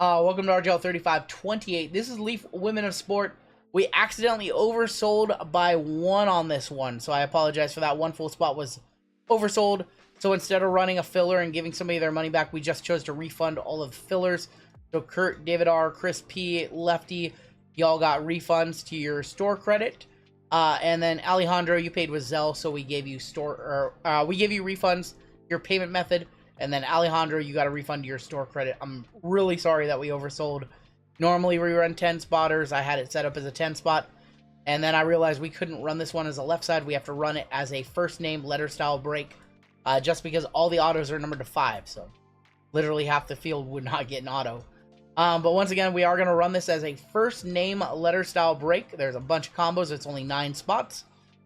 Welcome to RGL 3528. This is Leaf Women of Sport. We accidentally oversold by one on this one, so I apologize for that. One full spot was oversold, so instead of running a filler and giving somebody their money back, we just chose to refund all of the fillers. So Kurt, David R, Chris P, Lefty, y'all got refunds to your store credit. And then Alejandro, you paid with Zelle, so we gave you refunds, your payment method. And then Alejandro, you got a refund to your store credit. I'm really sorry that we oversold. Normally we run 10 spotters. I had it set up as a 10 spot. And then I realized we couldn't run this one as a left side. We have to run it as a first name letter style break. Just because all the autos are numbered to 5. So literally half the field would not get an auto. But once again, we are going to run this as a first name letter style break. There's a bunch of combos. It's only 9 spots.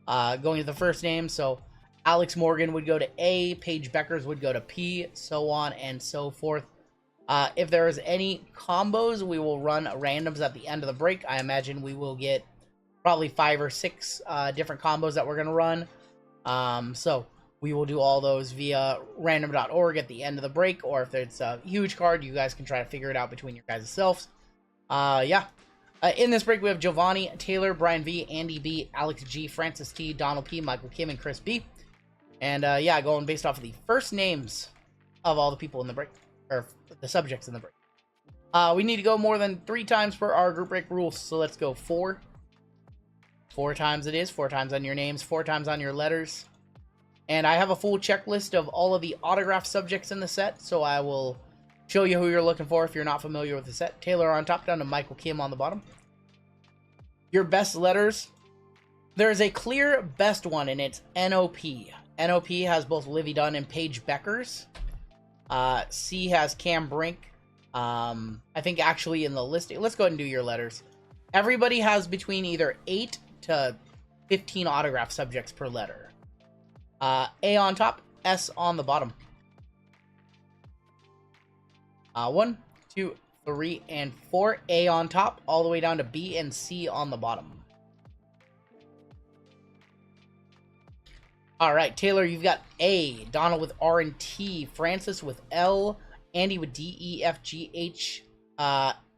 Going to the first name. So Alex Morgan would go to A, Paige Beckers would go to P, so on and so forth. If there is any combos, we will run randoms at the end of the break. I imagine we will get probably 5 or 6 different combos that we're going to run. So we will do all those via random.org at the end of the break, or if it's a huge card, you guys can try to figure it out between your guys' selves. In this break, we have Giovanni, Taylor, Brian V, Andy B, Alex G, Francis T, Donald P, Michael Kim, and Chris B. And, going based off of the first names of all the people in the break, or the subjects in the break. We need to go more than 3 times per our group break rules, so let's go 4. 4 times it is, 4 times on your names, 4 times on your letters. And I have a full checklist of all of the autograph subjects in the set, so I will show you who you're looking for if you're not familiar with the set. Taylor on top, down to Michael Kim on the bottom. Your best letters. There is a clear best one, and it's NOP. NOP has both Livy Dunn and Paige Beckers. C has Cam Brink. I think actually in the listing, let's go ahead and do your letters. Everybody has between either 8 to 15 autograph subjects per letter. A on top, S on the bottom. 1, 2, 3, and 4. A on top, all the way down to B and C on the bottom. Alright, Taylor, you've got A, Donald with R and T, Francis with L, Andy with D, E, F, G, H,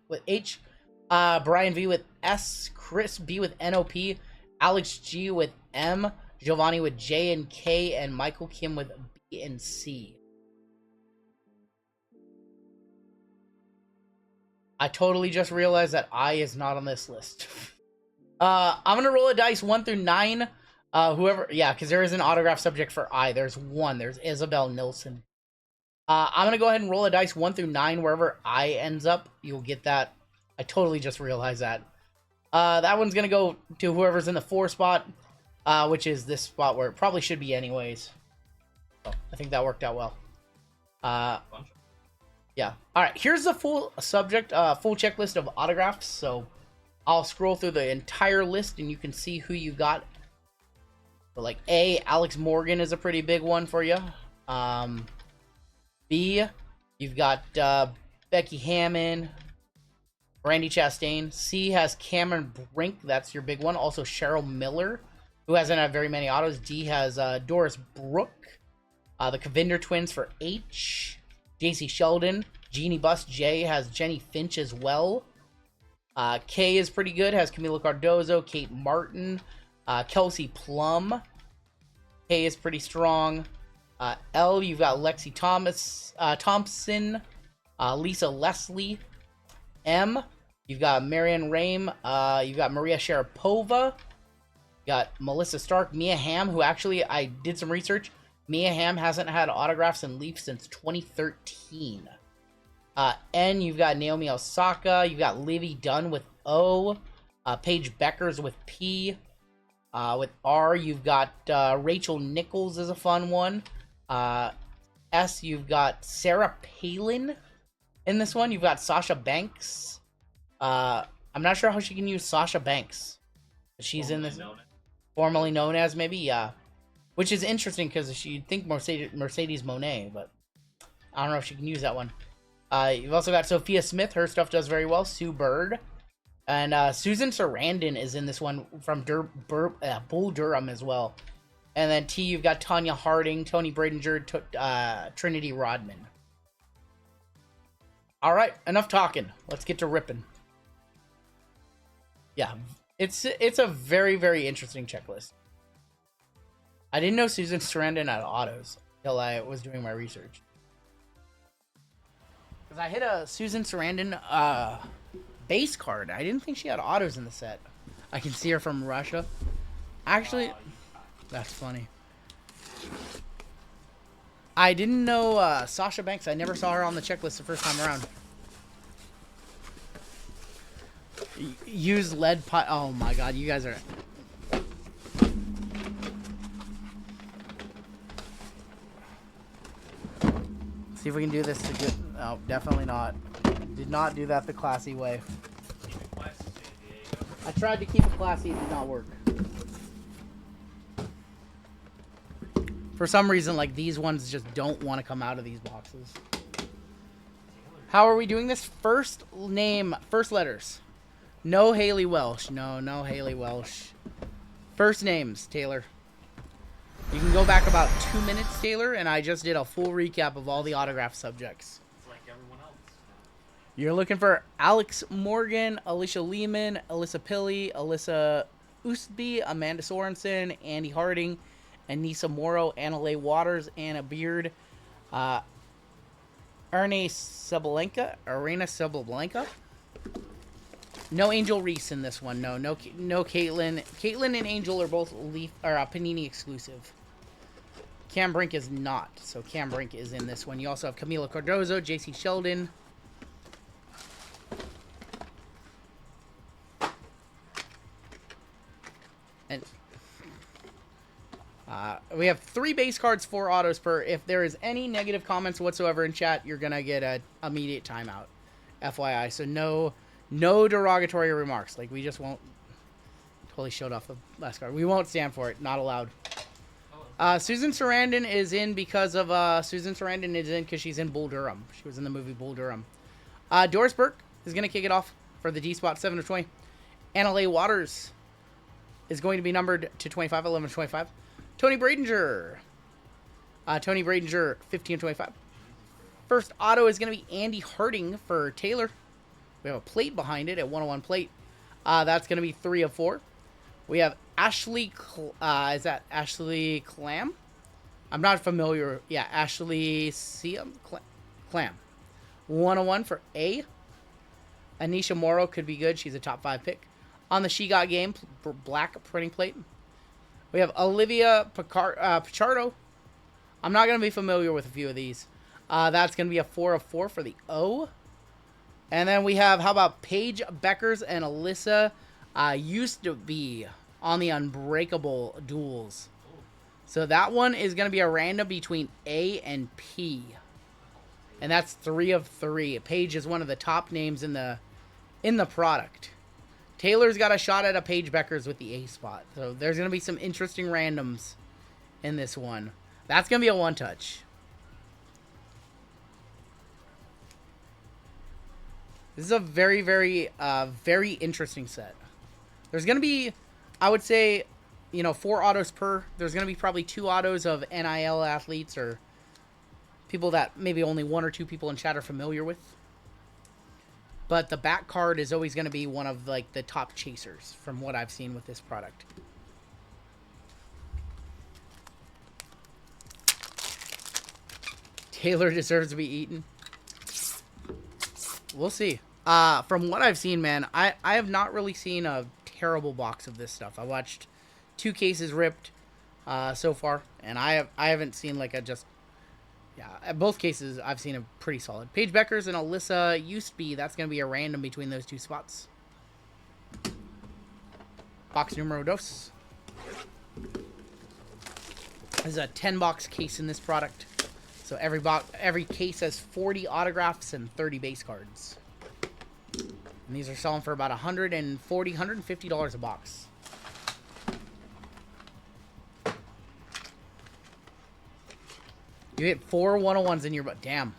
with H, Brian V with S, Chris B with NOP, Alex G with M, Giovanni with J and K, and Michael Kim with B and C. I totally just realized that I is not on this list. I'm going to roll a dice 1 through 9. Because there is an autograph subject for I. There's 1. There's Isabel Nilsson. I'm going to go ahead and roll a dice 1 through 9. Wherever I ends up, you'll get that. I totally just realized that. That one's going to go to whoever's in the 4 spot, which is this spot where it probably should be anyways. So, I think that worked out well. Yeah. Alright, here's the full subject, full checklist of autographs. So, I'll scroll through the entire list and you can see who you got. So like A, Alex Morgan is a pretty big one for you. B, you've got Becky Hammond, Randy Chastain. C has Cameron Brink, that's your big one. Also Cheryl Miller, who hasn't had very many autos. D has Doris Brooke. The Cavinder twins for H. JC Sheldon. Jeannie Bus J has Jenny Finch as well. K is pretty good, has Camila Cardozo, Kate Martin. Kelsey Plum. K is pretty strong. L, you've got Lexi Thompson. Lisa Leslie. M, you've got Marianne Rame. You've got Maria Sharapova. You got Melissa Stark. Mia Hamm, who actually, I did some research. Mia Hamm hasn't had autographs in Leaf since 2013. N, you've got Naomi Osaka. You've got Livy Dunn with O. Paige Beckers with P. With R, you've got Rachel Nichols is a fun one. S, you've got Sarah Palin in this one. You've got Sasha Banks. I'm not sure how she can use Sasha Banks. She's in this. Formerly known as, maybe, yeah. Which is interesting because you'd think Mercedes Monet, but I don't know if she can use that one. You've also got Sophia Smith. Her stuff does very well. Sue Bird. And Susan Sarandon is in this one from Bull Durham as well. And then T, you've got Tanya Harding, Tony Bradinger, Trinity Rodman. All right, enough talking. Let's get to ripping. Yeah, it's a very, very interesting checklist. I didn't know Susan Sarandon had autos until I was doing my research. Because I hit a Susan Sarandon base card. I didn't think she had autos in the set. I can see her from Russia. Actually, that's funny. I didn't know Sasha Banks. I never saw her on the checklist the first time around. Use lead pipe. Oh my god, you guys are... See if we can do this to get... No, definitely not. Did not do that the classy way. I tried to keep it classy, it did not work. For some reason, like, these ones just don't want to come out of these boxes. How are we doing this? First name, first letters. No Haley Welsh. No Haley Welsh. First names, Taylor. You can go back about 2 minutes, Taylor, and I just did a full recap of all the autograph subjects. It's like everyone else. You're looking for Alex Morgan, Alicia Lehman, Alyssa Pilley, Alyssa Oostby, Amanda Sorensen, Andy Harding, Anissa Morrow, Anna Leigh Waters, Anna Beard, Arena Sabalenka. No Angel Reese in this one. No Caitlin. Caitlin and Angel are both Panini exclusive. Cam Brink is not, so Cam Brink is in this one. You also have Camila Cardozo, J.C. Sheldon. And we have 3 base cards, 4 autos per. If there is any negative comments whatsoever in chat, you're going to get an immediate timeout. FYI. So no derogatory remarks. Like, we just won't... Totally showed off the last card. We won't stand for it. Not allowed. Susan Sarandon is in because of... Susan Sarandon is in because she's in Bull Durham. She was in the movie Bull Durham. Doris Burke is going to kick it off for the D-spot, 7 of 20. Anna Leigh Waters is going to be numbered to 25, 11 of 25. Tony Bradinger. Tony Bradinger, 15 of 25. First auto is going to be Andy Harding for Taylor. We have a plate behind it at 101 plate. That's going to be 3 of 4. We have Ashley, is that Ashley Clam? I'm not familiar. Yeah, Ashley Clam. 101 for A. Anisha Morrow could be good. She's a top 5 pick. On the She Got Game, black printing plate. We have Olivia Pichardo. I'm not going to be familiar with a few of these. That's going to be a 4 of 4 for the O. And then we have, how about Paige Beckers and Alyssa used to be on the Unbreakable duels. So that one is going to be a random between A and P. And that's 3 of 3. Paige is one of the top names in the product. Taylor's got a shot at a Paige Beckers with the A spot. So there's going to be some interesting randoms in this one. That's going to be a one-touch. This is a very, very, very interesting set. There's going to be, I would say, 4 autos per. There's going to be probably 2 autos of NIL athletes or people that maybe only 1 or 2 people in chat are familiar with. But the back card is always going to be one of, like, the top chasers from what I've seen with this product. Taylor deserves to be eaten. We'll see. From what I've seen, man, I have not really seen a terrible box of this stuff. I watched 2 cases ripped so far, and I haven't seen like a just... Yeah, at both cases, I've seen a pretty solid. Paige Beckers and Alyssa Oostby, that's going to be a random between those 2 spots. Box numero dos. There's a 10-box case in this product. So every case has 40 autographs and 30 base cards. And these are selling for about $140, $150 a box. You hit 4 101s in your butt. Damn.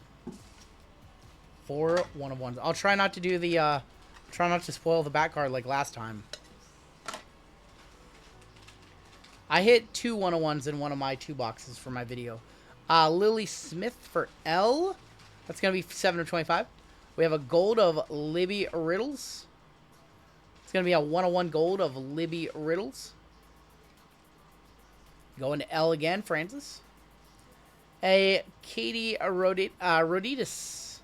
4 101s. I'll try not to do the, try not to spoil the back card like last time. I hit 2 101s in one of my 2 boxes for my video. Lily Smith for L. That's going to be 7 of 25. We have a gold of Libby Riddles. It's going to be a 101 gold of Libby Riddles. Going to L again, Francis. A Katie Roditis.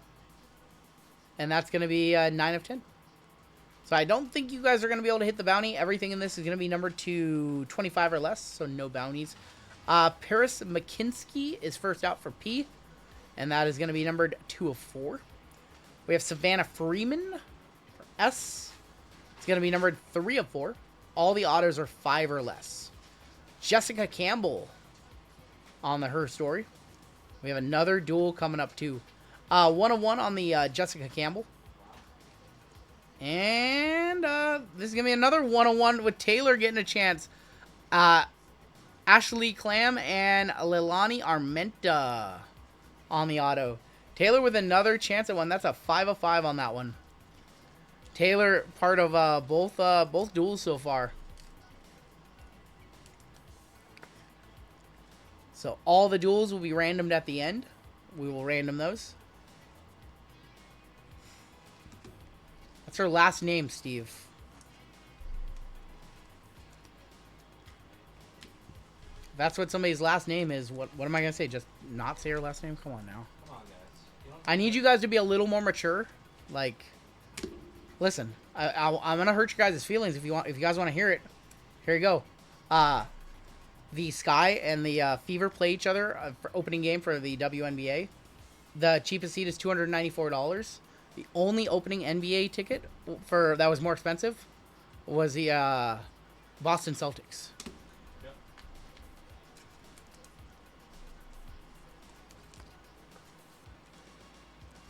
And that's going to be 9 of 10. So I don't think you guys are going to be able to hit the bounty. Everything in this is going to be numbered to 25 or less, so no bounties. Paris McKinsky is first out for P, and that is going to be numbered 2 of 4. We have Savannah Freeman for S. It's going to be numbered 3 of 4. All the autos are 5 or less. Jessica Campbell on the Her Story. We have another duel coming up too. 1 of 1 on the Jessica Campbell. And this is going to be another 101 with Taylor getting a chance. Ashley Clam and Lilani Armenta on the auto. Taylor with another chance at one. That's a 5 of 5 on that one. Taylor part of both duels so far. So all the duels will be randomed at the end. We will random those. What's her last name, Steve? If that's what somebody's last name is, what am I going to say? Just not say her last name? Come on now. Come on, guys. I need you guys to be a little more mature. Like, listen, I'm going to hurt you guys' feelings if you guys want to hear it. Here you go. The Sky and the Fever play each other for opening game for the WNBA. The cheapest seat is $294. The only opening NBA ticket that was more expensive was the Boston Celtics. Yep.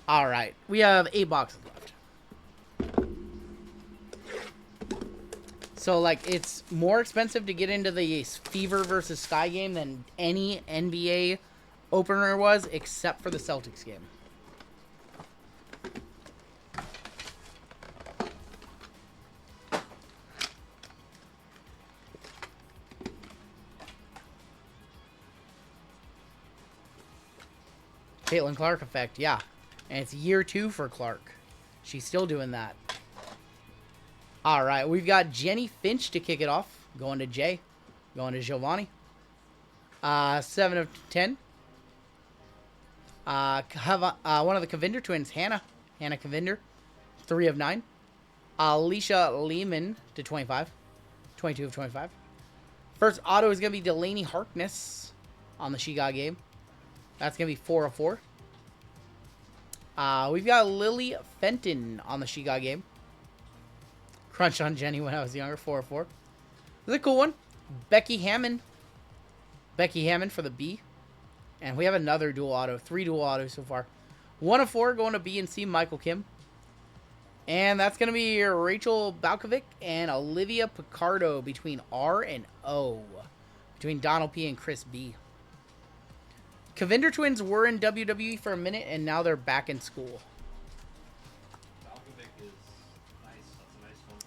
All right, we have 8 boxes left. So, like, it's more expensive to get into the Fever versus Sky game than any NBA opener was, except for the Celtics game. Caitlin Clark effect, yeah. And it's year 2 for Clark. She's still doing that. All right, we've got Jenny Finch to kick it off. Going to Jay. Going to Giovanni. 7 of 10. One of the Cavinder twins, Hannah Cavinder. 3 of 9. Alicia Lehman to 25. 22 of 25. First auto is going to be Delaney Harkness on the She Got game. That's going to be 4 of 4. We've got Lily Fenton on the She Got game. Crunch on Jenny when I was younger. 4 of 4. This is a cool one. Becky Hammond. Becky Hammond for the B. And we have another dual auto. 3 dual autos so far. 1 of 4 going to B and C. Michael Kim. And that's going to be Rachel Balkovic and Olivia Picardo between R and O. Between Donald P and Chris B. Cavinder twins were in WWE for a minute, and now they're back in school. Balkovic is nice. That's a nice one.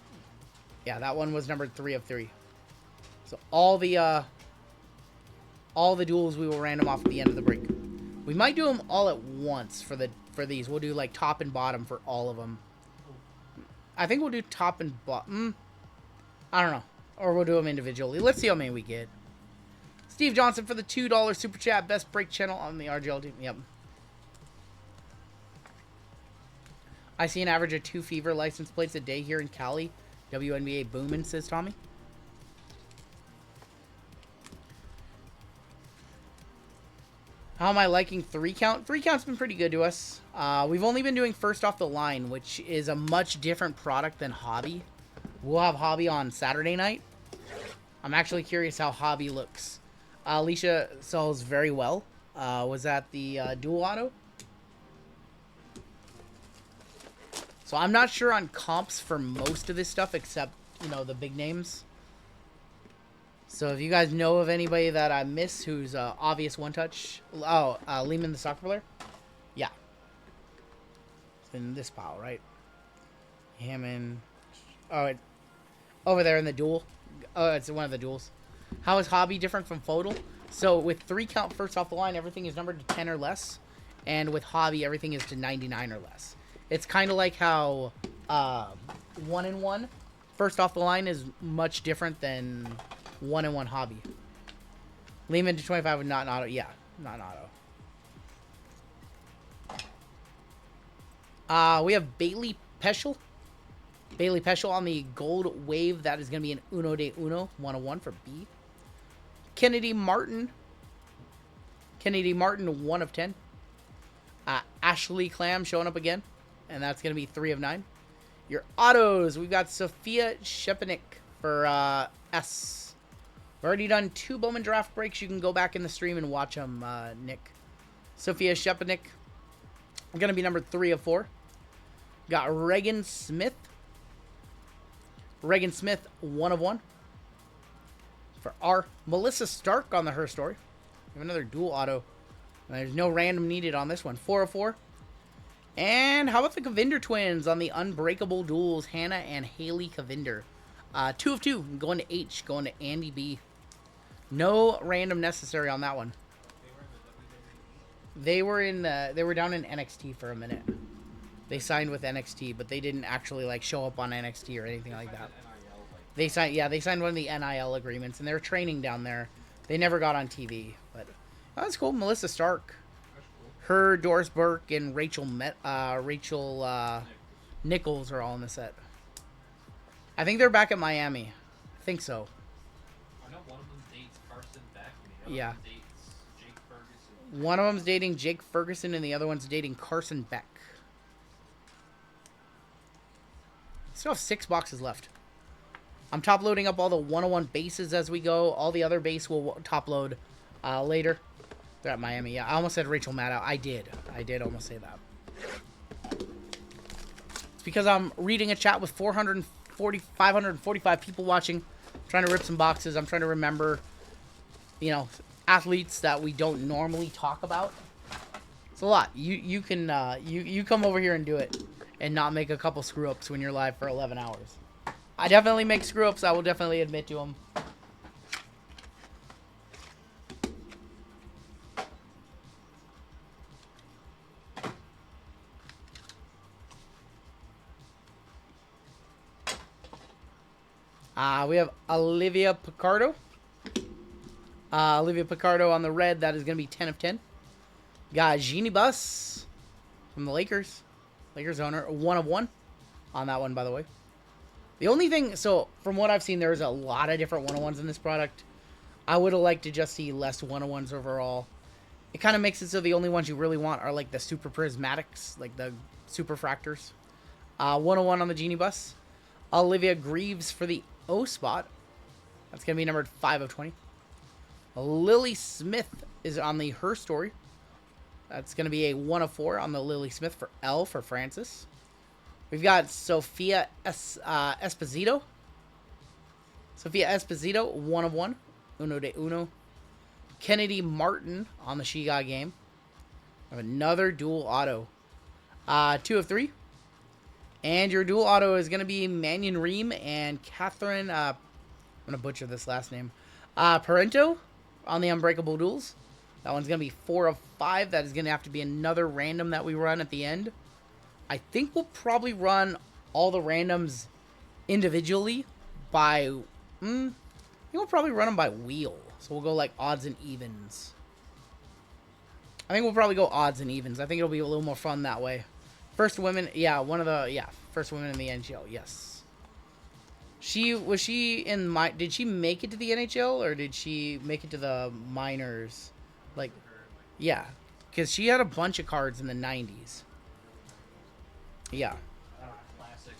Yeah, that one was numbered 3 of 3. So all the duels we will random off at the end of the break. We might do them all at once for these. We'll do like top and bottom for all of them. I think we'll do top and bottom. I don't know. Or we'll do them individually. Let's see how many we get. Steve Johnson for the $2 Super Chat. Best break channel on the RGL team. Yep. I see an average of 2 Fever license plates a day here in Cali. WNBA booming, says Tommy. How am I liking 3 count? 3 count's been pretty good to us. We've only been doing first off the line, which is a much different product than Hobby. We'll have Hobby on Saturday night. I'm actually curious how Hobby looks. Alicia sells very well. Was that the dual auto? So I'm not sure on comps for most of this stuff except, you know, the big names. So if you guys know of anybody that I miss who's obvious one-touch. Oh, Lehman the soccer player? Yeah. It's in this pile, right? Hammond. Oh, over there in the duel. Oh, it's one of the duels. How is Hobby different from Photo? So with 3 count first off the line, everything is numbered to 10 or less. And with Hobby, everything is to 99 or less. It's kind of like how 1-in-1 first off the line is much different than 1-in-1 hobby. Lehman to 25 with not an auto. Yeah, not an auto. We have Bailey Peschel. Bailey Peschel on the gold wave. That is going to be an Uno de Uno. 101 for B. Kennedy Martin. Kennedy Martin, 1 of 10. Ashley Clam showing up again. And that's going to be 3 of 9. Your autos. We've got Sophia Shepanik for S. We've already done 2 Bowman draft breaks. You can go back in the stream and watch them, Nick. Sophia Shepanik. Going to be number 3 of 4. Got Reagan Smith. Reagan Smith, 1 of 1. For R. Melissa Stark on the Her Story. We have another dual auto. There's no random needed on this one. 4 of 4. And how about the Kavinder twins on the Unbreakable Duels? Hannah and Haley Kavinder. 2 of 2. Going to H. Going to Andy B. No random necessary on that one. They were down in NXT for a minute. They signed with NXT, but they didn't actually like show up on NXT or anything like that. They signed one of the NIL agreements, and they're training down there. They never got on TV, but that's cool. Melissa Stark, her, Doris Burke, and Rachel Nichols are all in the set. I think they're back at Miami. I think so. I know one of them dates Carson Beck. And the other Yeah. one dates Jake Ferguson. One of them's dating Jake Ferguson, and the other one's dating Carson Beck. Still have 6 boxes left. I'm top loading up all the 101 bases as we go. All the other base will top load later. They're at Miami. Yeah, I almost said Rachel Maddow. I did almost say that. It's because I'm reading a chat with 545 people watching. I'm trying to rip some boxes. I'm trying to remember, you know, athletes that we don't normally talk about. It's a lot. You can you come over here and do it and not make a couple screw ups when you're live for 11 hours. I definitely make screw ups. I will definitely admit to them. We have Olivia Picardo. Olivia Picardo on the red. That is going to be 10 of 10. Got Jeannie Buss from the Lakers. Lakers owner. 1 of 1 on that one, by the way. The only thing, so from what I've seen, there's a lot of different 101s in this product. I would have liked to just see less 101s overall. It kind of makes it so the only ones you really want are like the super prismatics, like the super fractors. 101 on the Genie Bus. Olivia Greaves for the O spot. That's going to be numbered 5 of 20. Lily Smith is on the Her Story. That's going to be a 1 of 4 on the Lily Smith for L for Francis. We've got Sophia Esposito. Sophia Esposito, 1 of 1. Uno de Uno. Kennedy Martin on the She Got game. I have another dual auto. 2 of 3. And your dual auto is going to be Mannion Ream and Catherine, I'm going to butcher this last name, Parento on the Unbreakable Duels. That one's going to be 4 of 5. That is going to have to be another random that we run at the end. I think we'll probably run all the randoms individually by, I think we'll probably run them by wheel. So we'll go like odds and evens. I think we'll probably go odds and evens. I think it'll be a little more fun that way. First women, yeah, first women in the NHL, yes. Did she make it to the NHL or did she make it to the minors? Like, yeah, because she had a bunch of cards in the 90s. Yeah. Classic.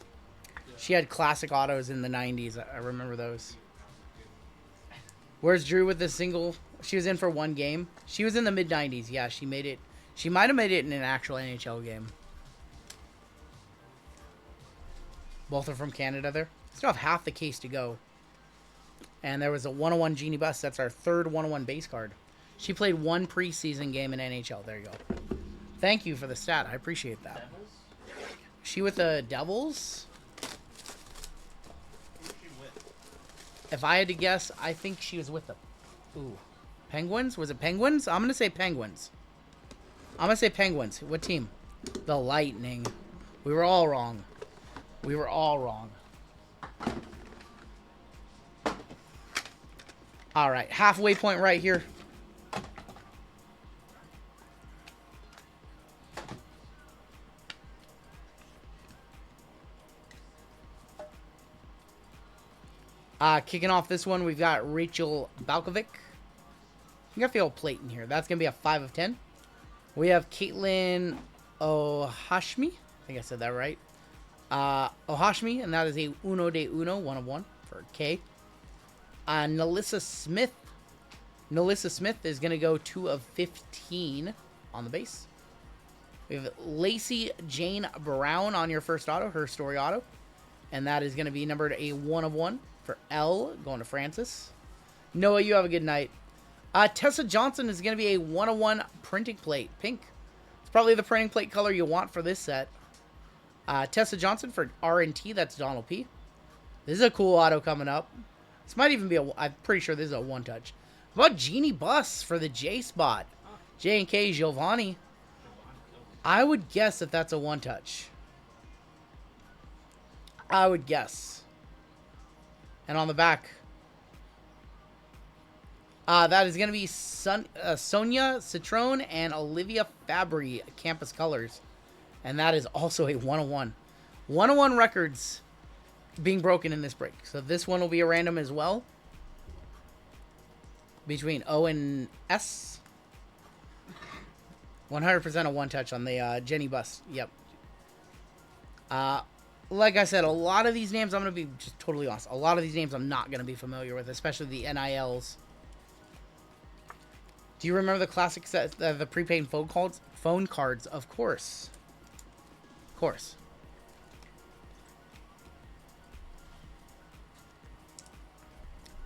She had classic autos in the 90s. I remember those. Where's Drew with the single? She was in for 1 game. She was in the mid-90s. Yeah, she made it. She might have made it in an actual NHL game. Both are from Canada there. Still have half the case to go. And there was a 101 Genie Bus. That's our 3rd 101 base card. She played 1 preseason game in NHL. There you go. Thank you for the stat. I appreciate that. Devils? She with the Devils? Who's she with? If I had to guess, I think she was with the... Ooh. Penguins? Was it Penguins? I'm going to say Penguins. I'm going to say Penguins. What team? The Lightning. We were all wrong. We were all wrong. All right, halfway point right here. Kicking off this one, we've got Rachel Balkovic. You got the old plate in here. That's going to be a 5 of 10. We have Caitlin Ohashmi. I think I said that right. Ohashmi, and that is a Uno de Uno, 1 of 1 for K. Nalissa Smith. Nalissa Smith is going to go 2 of 15 on the base. We have Lacey Jane Brown on your first auto, her story auto. And that is going to be numbered a 1 of 1 for L, going to Francis. Noah, you have a good night. Tessa Johnson is going to be a 1 of 1 printing plate, pink. It's probably the printing plate color you want for this set. Tessa Johnson for R&T, that's Donald P. This is a cool auto coming up. This might even be I'm pretty sure this is a 1-touch. How about Jeannie Buss for the J spot? J&K Giovanni. I would guess that that's a 1-touch. I would guess. And on the back, that is going to be Sonia Citrone and Olivia Fabry, Campus Colors. And that is also a 1 of 1. 1 of 1 records being broken in this break. So this one will be a random as well. Between O and S. 100% a 1-touch on the Jenny Buss. Yep. Like I said, a lot of these names, I'm going to be just totally honest. A lot of these names I'm not going to be familiar with, especially the NILs. Do you remember the classic set, the prepaid phone cards? Of course. Of course.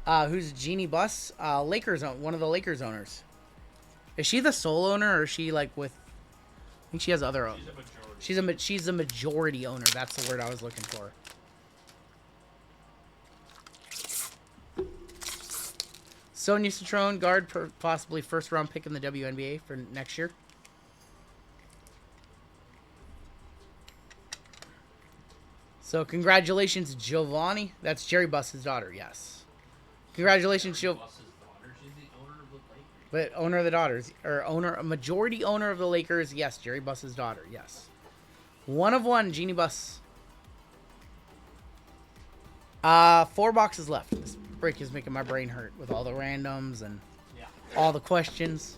Who's Jeannie Buss? Lakers, one of the Lakers owners. Is she the sole owner, or is she like with? I think she has other owners. She's a majority owner. That's the word I was looking for. Sonia Citrone, guard, possibly first round pick in the WNBA for next year. So congratulations, Giovanni. That's Jerry Buss's daughter. Yes. Congratulations, Giovanni. But owner of the daughters, or majority owner of the Lakers, yes, Jerry Buss's daughter, yes. 1 of 1, Jeannie Buss. 4 boxes left. This break is making my brain hurt with all the randoms and all the questions.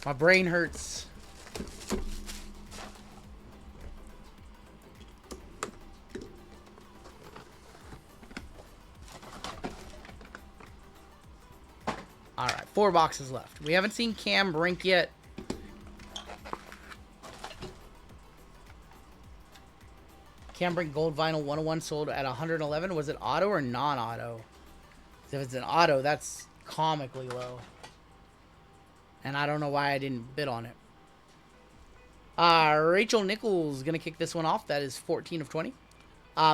My brain hurts. All right, 4 boxes left. We haven't seen Cam Brink yet. Cam Brink Gold Vinyl 101 sold at 111. Was it auto or non-auto? If it's an auto, that's comically low. And I don't know why I didn't bid on it. Rachel Nichols going to kick this one off. That is 14 of 20.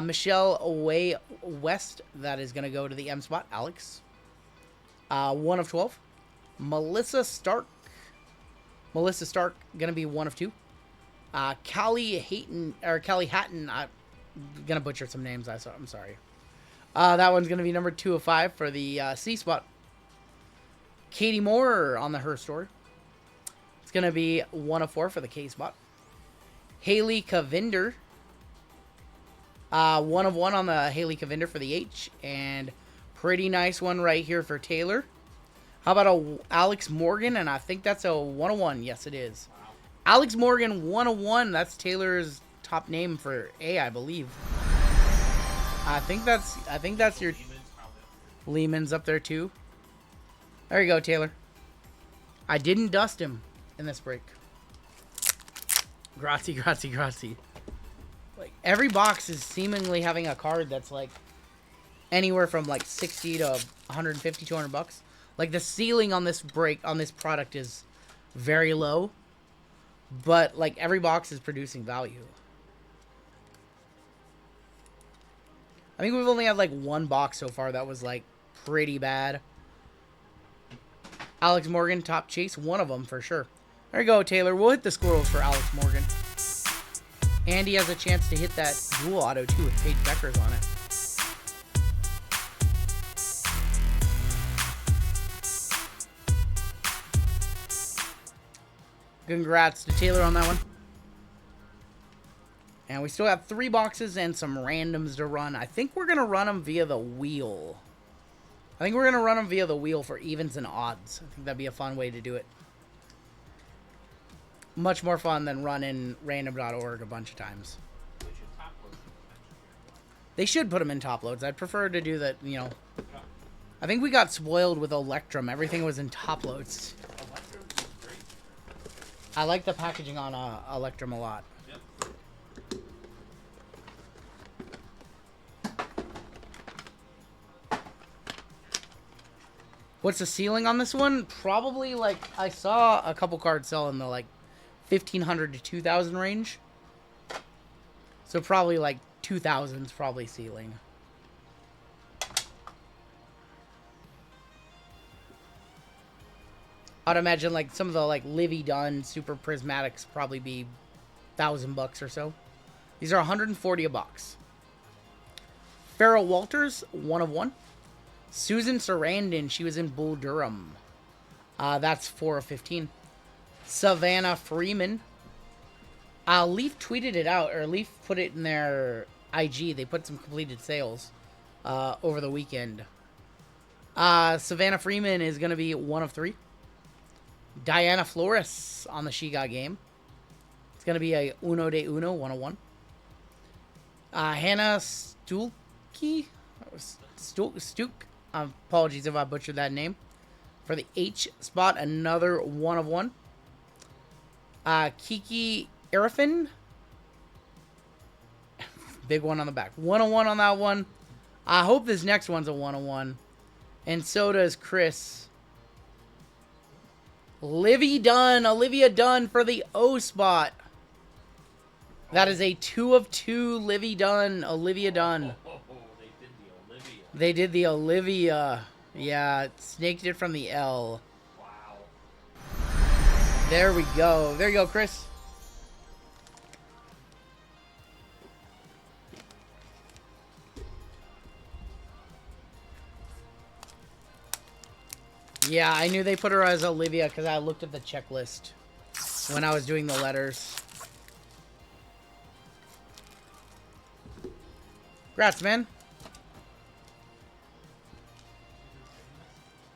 Michelle Way West, that is going to go to the M spot. Alex. 1 of 12. Melissa Stark. Melissa Stark going to be 1 of 2. Callie Hatton, I'm going to butcher some names. I'm sorry. That one's going to be number 2 of 5 for the C spot. Katie Moore on the Her Store. It's going to be 1 of 4 for the K spot. Haley Kavinder. 1 of 1 on the Haley Kavinder for the H. And pretty nice one right here for Taylor. How about a Alex Morgan? And I think that's a 1 of 1. Yes, it is. Wow. Alex Morgan, 1 of 1. That's Taylor's top name for A, I believe. I think that's your Lehman's up there too. There you go, Taylor. I didn't dust him in this break. Grazie, grazie, grazie. Like every box is seemingly having a card that's like anywhere from like 60 to 150, 200 bucks. Like the ceiling on this product is very low, but like every box is producing value. I think we've only had like 1 box so far that was like pretty bad. Alex Morgan, top chase, 1 of them for sure. There you go, Taylor. We'll hit the squirrels for Alex Morgan. And he has a chance to hit that dual auto, too, with Paige Beckers on it. Congrats to Taylor on that one. And we still have 3 boxes and some randoms to run. I think we're going to run them via the wheel. I think we're going to run them via the wheel for evens and odds. I think that'd be a fun way to do it. Much more fun than running random.org a bunch of times. They should put them in top loads. I'd prefer to do that, you know. I think we got spoiled with Electrum. Everything was in top loads. I like the packaging on Electrum a lot. What's the ceiling on this one? Probably, like, I saw a couple cards sell in the, like, 1,500 to 2,000 range. So probably, like, 2,000's probably ceiling. I'd imagine, like, some of the, like, Livy Dunn Super Prismatics probably be $1,000 or so. These are 140 a box. Farrell Walters, 1 of 1. Susan Sarandon, she was in Bull Durham. That's 4 of 15. Savannah Freeman. Leaf tweeted it out, or Leaf put it in their IG. They put some completed sales over the weekend. Savannah Freeman is going to be 1 of 3. Diana Flores on the She Got game. It's going to be a Uno de Uno, 1 of 1. Hannah Stuhlke? Stuck? Apologies if I butchered that name. For the H spot, another 1 of 1. Kiki Arifin. Big one on the back. 1 of 1 on that one. I hope this next one's a 1 of 1. And so does Chris. Olivia Dunn for the O spot. That is a 2 of 2 Olivia Dunn. They did the Olivia. Yeah, snaked it from the L. Wow. There we go. There you go, Chris. Yeah, I knew they put her as Olivia because I looked at the checklist when I was doing the letters. Congrats, man.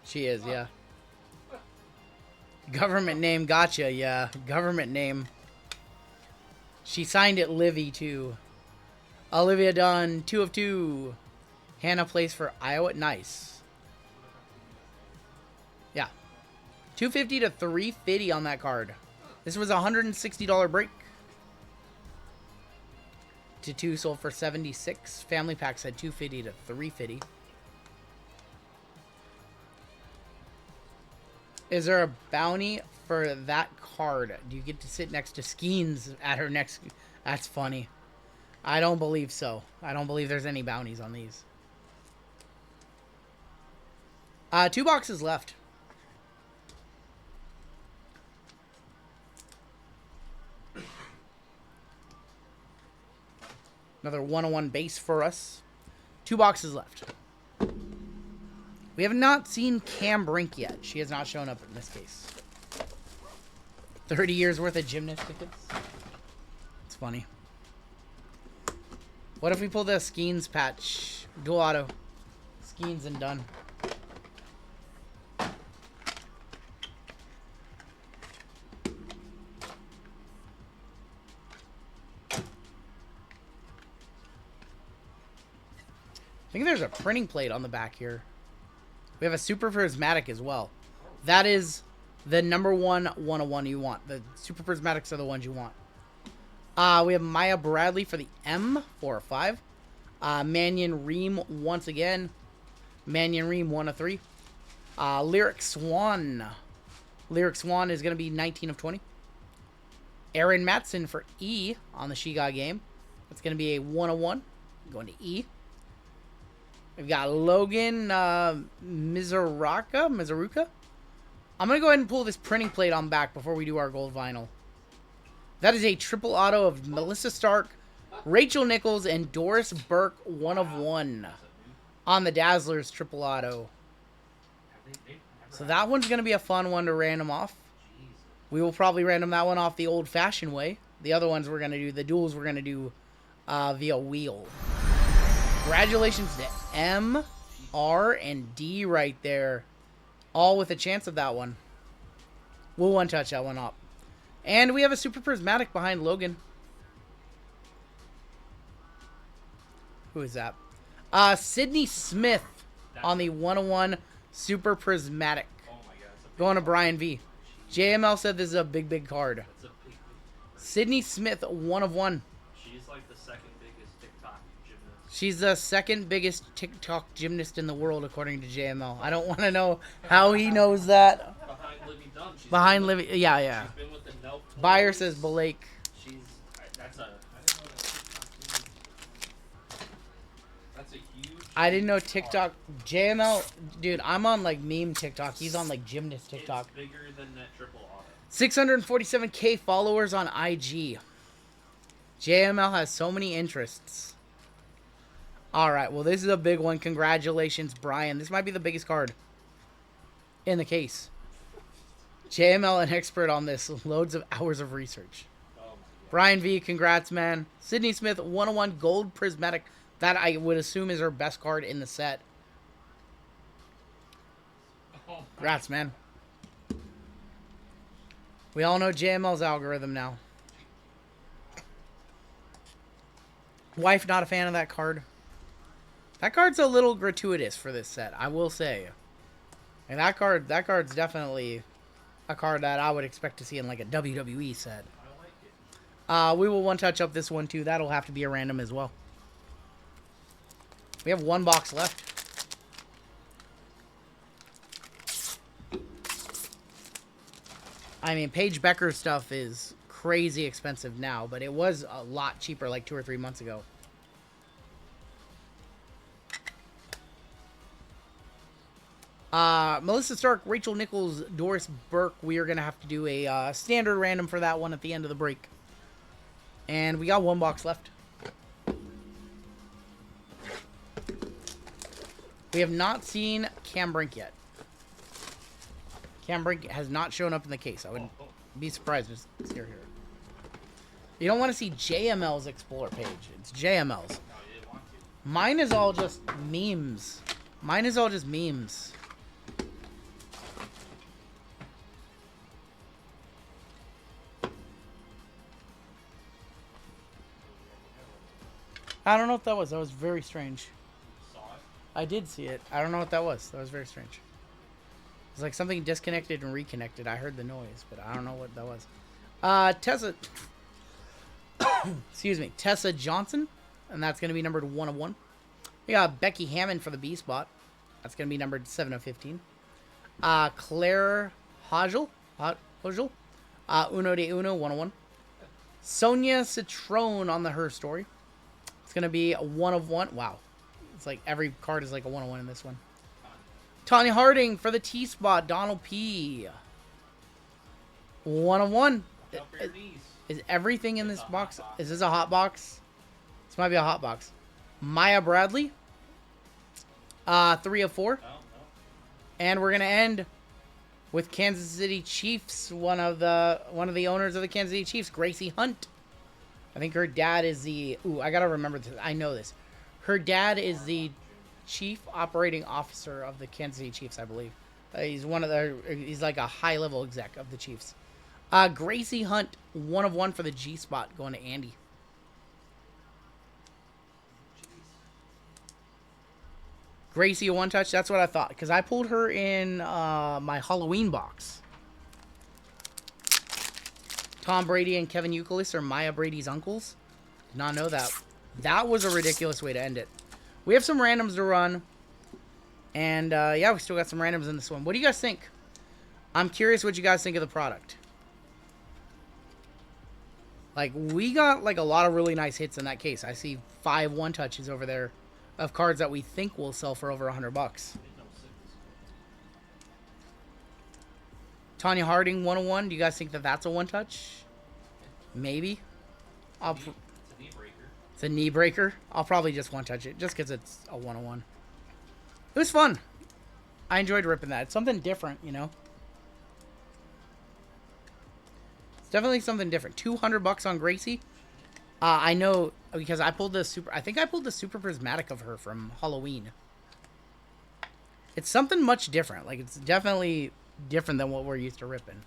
She is, yeah. Government name, gotcha, yeah. Government name. She signed it Livy, too. Olivia Dunn, 2 of 2. Hannah plays for Iowa. Nice. Yeah. $250 to $350 on that card. This was a $160 break. To 2 sold for $76. Family packs had $250 to $350. Is there a bounty for that card? Do you get to sit next to Skeens at her next? That's funny. I don't believe so. I don't believe there's any bounties on these. 2 boxes left. Another 101 base for us. 2 boxes left. We have not seen Cam Brink yet. She has not shown up in this case. 30 years worth of gymnast tickets. It's funny. What if we pull the Skeens patch? Dual auto. Skeens and done. I think there's a printing plate on the back here. We have a Super Prismatic as well. That is the number 101 you want. The Super Prismatics are the ones you want. We have Maya Bradley for the M, 4 of 5. Mannion Ream once again. Mannion Ream, 1 of 3. Lyric Swan. Lyric Swan is going to be 19 of 20. Aaron Matson for E on the She Got game. That's going to be a 1 of 1. Going to E. We've got Logan Mizuruka. I'm going to go ahead and pull this printing plate on back before we do our gold vinyl. That is a triple auto of Melissa Stark, Rachel Nichols, and Doris Burke, 1 of 1 on the Dazzlers triple auto. So that one's going to be a fun one to random off. We will probably random that one off the old-fashioned way. The other ones we're going to do, the duels we're going to do via wheel. Congratulations to M, R, and D right there. All with a chance of that one. We'll one-touch that one up. And we have a Super Prismatic behind Logan. Who is that? Sydney Smith on the 101 Super Prismatic. Oh my god, Going to Brian V. JML said this is a big, big card. that's a big. Sydney Smith, 1 of 1. She's like the second biggest TikTok gymnast. She's the second biggest TikTok gymnast in the world, according to JML. I don't want to know how he knows that. Behind Livy Dunn. Behind Livy, yeah. She's been with the Nelp Buyer Toys. says Blake. She's that's a. I didn't know that TikTok gymnast. That's a huge. I didn't know TikTok. JML, dude, I'm on like meme TikTok. He's on like gymnast TikTok. It's bigger than that triple auto. 647K followers on IG. JML has so many interests. Alright, well, this is a big one. Congratulations, Brian. This might be the biggest card in the case. JML, an expert on this. Loads of hours of research. Oh my god. Brian V, congrats, man. Sydney Smith, 101 Gold Prismatic. That I would assume is her best card in the set. Oh my Congrats, man. We all know JML's algorithm now. Wife not a fan of that card. That card's a little gratuitous for this set, I will say. And that card's definitely a card that I would expect to see in like a WWE set. I like it. We will one touch up this one too. That'll have to be a random as well. We have one box left. I mean, Paige Becker's stuff is crazy expensive now, but it was a lot cheaper like 2 or 3 months ago. Melissa Stark, Rachel Nichols, Doris Burke. We are going to have to do a standard random for that one at the end of the break. And we got one box left. We have not seen Cam Brink yet. Cam Brink has not shown up in the case. I wouldn't be surprised if it's here. You don't want to see JML's Explorer page. It's JML's. No, you didn't want to. Mine is all just memes. Mine is all just memes. I don't know what that was. That was very strange. Saw it. I did see it. I don't know what that was. That was very strange. It was like something disconnected and reconnected. I heard the noise, but I don't know what that was. Tessa... Excuse me. Tessa Johnson. And that's going to be numbered 1 of 1. We got Becky Hammond for the B spot. That's going to be numbered 7 of 15. Claire Hogel. Uno de Uno, 1 of 1. Sonia Citrone on the Her Story. It's going to be a 1 of 1. Wow. It's like every card is like a 1 of 1 in this one. Tanya Harding for the T spot. Donald P. 1 of 1. Look out for your knees. Is everything in It's this a box? hot box. Is this a hot box? This might be a hot box. Maya Bradley. 3 of 4. Oh, no. And we're gonna end with Kansas City Chiefs. One of the owners of the Kansas City Chiefs, Gracie Hunt. I think her dad is the. Ooh, I gotta remember this. I know this. Her dad is the chief operating officer of the Kansas City Chiefs, I believe. He's one of the. He's like a high level exec of the Chiefs. Gracie Hunt, 1 of 1 for the G spot, going to Andy. Gracie, a 1 touch. That's what I thought, because I pulled her in my Halloween box. Tom Brady and Kevin Youkilis are Maya Brady's uncles. Did not know that. That was a ridiculous way to end it. We have some randoms to run. And, yeah, we still got some randoms in this one. What do you guys think? I'm curious what you guys think of the product. Like, we got, like, a lot of really nice hits in that case. I see 5 1-touches over there of cards that we think will sell for over $100. Tanya Harding, 101. Do you guys think that that's a 1-touch? Maybe. It's a knee breaker. It's a knee breaker. I'll probably just one touch it just because it's a 101. It was fun. I enjoyed ripping that. It's something different, you know. It's definitely something different. $200 on Gracie. I know because I pulled the super. I think I pulled the super prismatic of her from Halloween. It's something much different. Like it's definitely different than what we're used to ripping.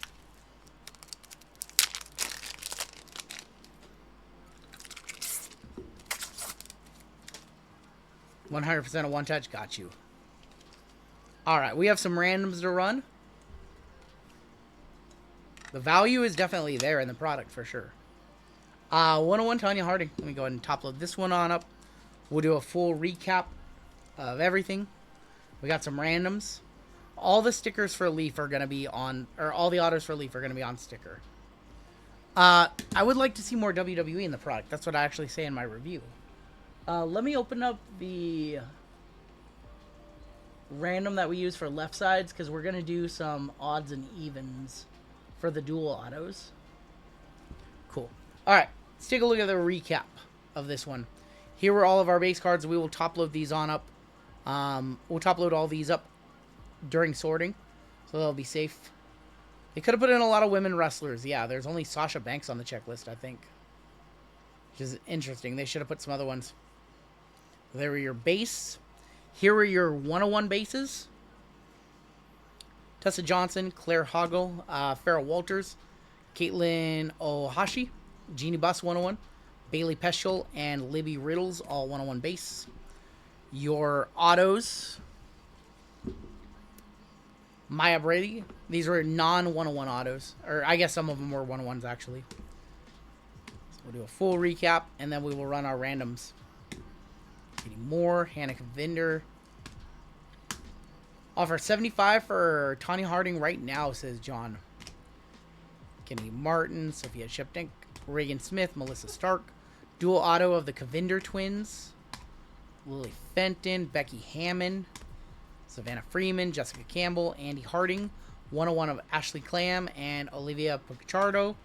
$100% of one touch. Got you. All right, we have some randoms to run. The value is definitely there in the product for sure. 101 Tanya Harding. Let me go ahead and top load this one on up. We'll do a full recap of everything. We got some randoms. All the stickers for Leaf are going to be on, or all the autos for Leaf are going to be on sticker. I would like to see more WWE in the product. That's what I actually say in my review. Let me open up the random that we use for left sides because we're going to do some odds and evens for the dual autos. Cool. All right, let's take a look at the recap of this one. Here were all of our base cards. We will top load these on up. We'll top load all these up during sorting, so they'll be safe. They could have put in a lot of women wrestlers. Yeah, there's only Sasha Banks on the checklist, I think, which is interesting. They should have put some other ones. There were your base. Here were your 101 bases. Tessa Johnson, Claire Hoggle, Farrah Walters, Caitlin Ohashi, Jeannie Buss 101, Bailey Peschel, and Libby Riddles, all 101 base. Your autos. Maya Brady. These were non-101 autos. Or I guess some of them were 101s actually. So we'll do a full recap, and then we will run our randoms. Katie Moore, Hannah Vinder. Offer 75 for Tanya Harding right now, says John. Kennedy Martin, Sophia Shepnick, Reagan Smith, Melissa Stark. Dual auto of the Cavinder twins. Lily Fenton, Becky Hammond, Savannah Freeman, Jessica Campbell, Andy Harding. 101 of Ashley Clam and Olivia Pichardo.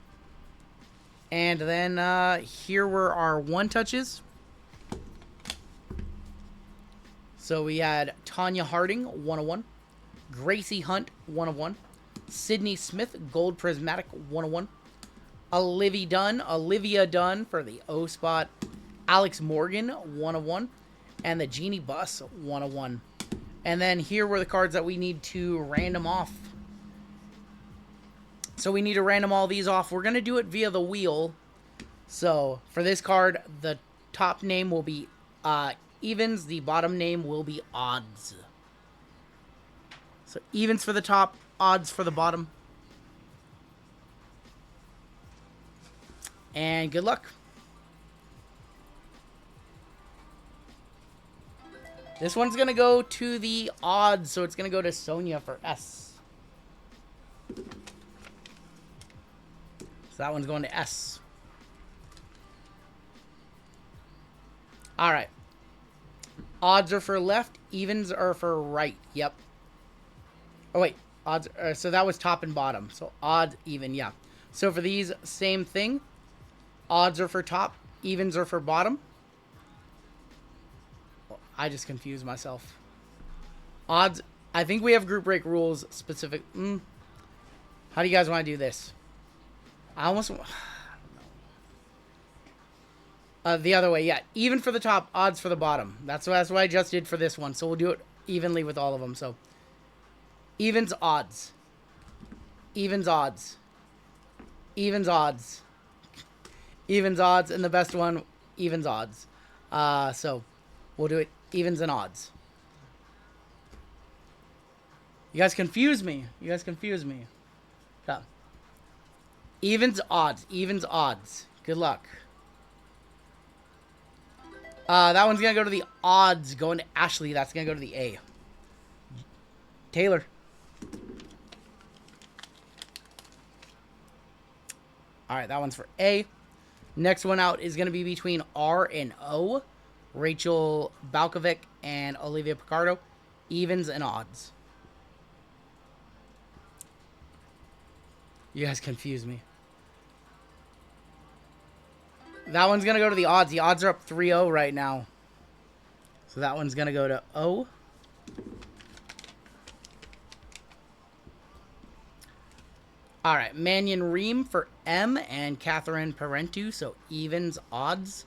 And then here were our one touches. So we had Tanya Harding, 101. Gracie Hunt, 101. Sydney Smith, Gold Prismatic, 101. Olivia Dunn for the O spot. Alex Morgan, 101. And the Jeannie Buss, 101. And then here were the cards that we need to random off. So we need to random all these off. We're going to do it via the wheel. So for this card, the top name will be evens. The bottom name will be odds. So evens for the top, odds for the bottom. And good luck. This one's going to go to the odds, so it's going to go to Sonia for S. So that one's going to S. All right. Odds are for left, evens are for right. Yep. Oh, wait. Odds. So that was top and bottom. So odd, even, yeah. So for these, same thing. Odds are for top, evens are for bottom. I just confused myself. Odds. I think we have group break rules specific. How do you guys want to do this? I almost. The other way, yeah. Even for the top, odds for the bottom. That's what I just did for this one. So we'll do it evenly with all of them. So evens, odds. Evens, odds. Evens, odds. Evens, odds, and the best one, evens, odds. So we'll do it evens and odds. You guys confuse me. Yeah. Evens, odds. Evens, odds. Good luck. That one's going to go to the odds. Going to Ashley. That's going to go to the A. Taylor. Alright, that one's for A. Next one out is going to be between R and O. Rachel Balkovic and Olivia Picardo. Evens and odds. You guys confuse me. That one's going to go to the odds. The odds are up 3-0 right now. So that one's going to go to O. All right, Mannion Ream for M and Catherine Parentu, so evens odds.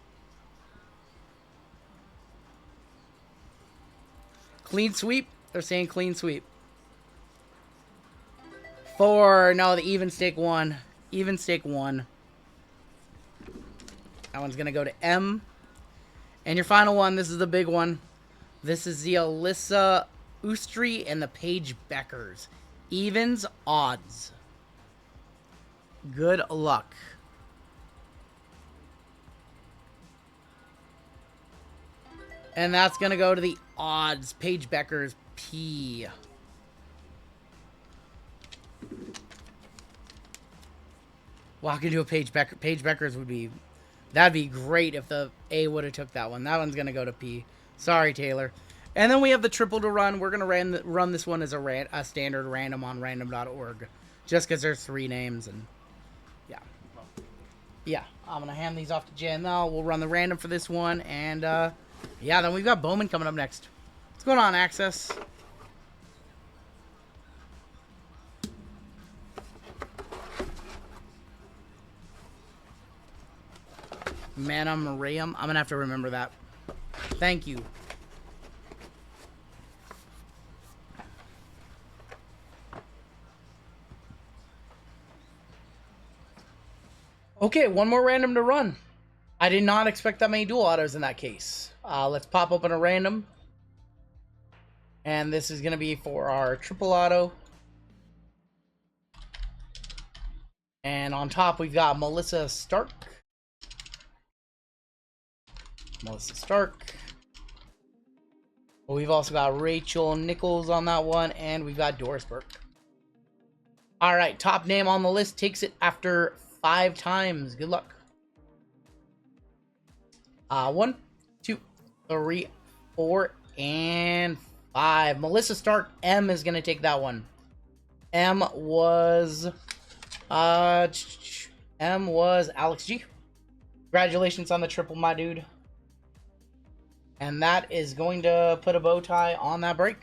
Clean sweep. They're saying clean sweep. No, the even stake 1. Even stake 1. That one's going to go to M. And your final one, this is the big one. This is the Alyssa Ustri and the Paige Beckers. Evens odds. Good luck. And that's going to go to the odds. Paige Beckers, P. Walk into a Paige Becker. Paige Beckers would be... That'd be great if the A would have took that one. That one's going to go to P. Sorry, Taylor. And then we have the triple to run. We're going to run this one as a standard random on random.org. Just because there's 3 names and... Yeah, I'm going to hand these off to Jen now. We'll run the random for this one. And, yeah, then we've got Bowman coming up next. What's going on, Access? Manum Reum. I'm going to have to remember that. Thank you. Okay, one more random to run. I did not expect that many dual autos in that case. Let's pop open a random. And this is going to be for our triple auto. And on top, we've got Melissa Stark. Melissa Stark. We've also got Rachel Nichols on that one. And we've got Doris Burke. All right, top name on the list takes it after 5 times. Good luck. 1, 2, 3, 4, and 5. Melissa Stark, M is going to take that one. M was Alex G. Congratulations on the triple, my dude. And that is going to put a bow tie on that break.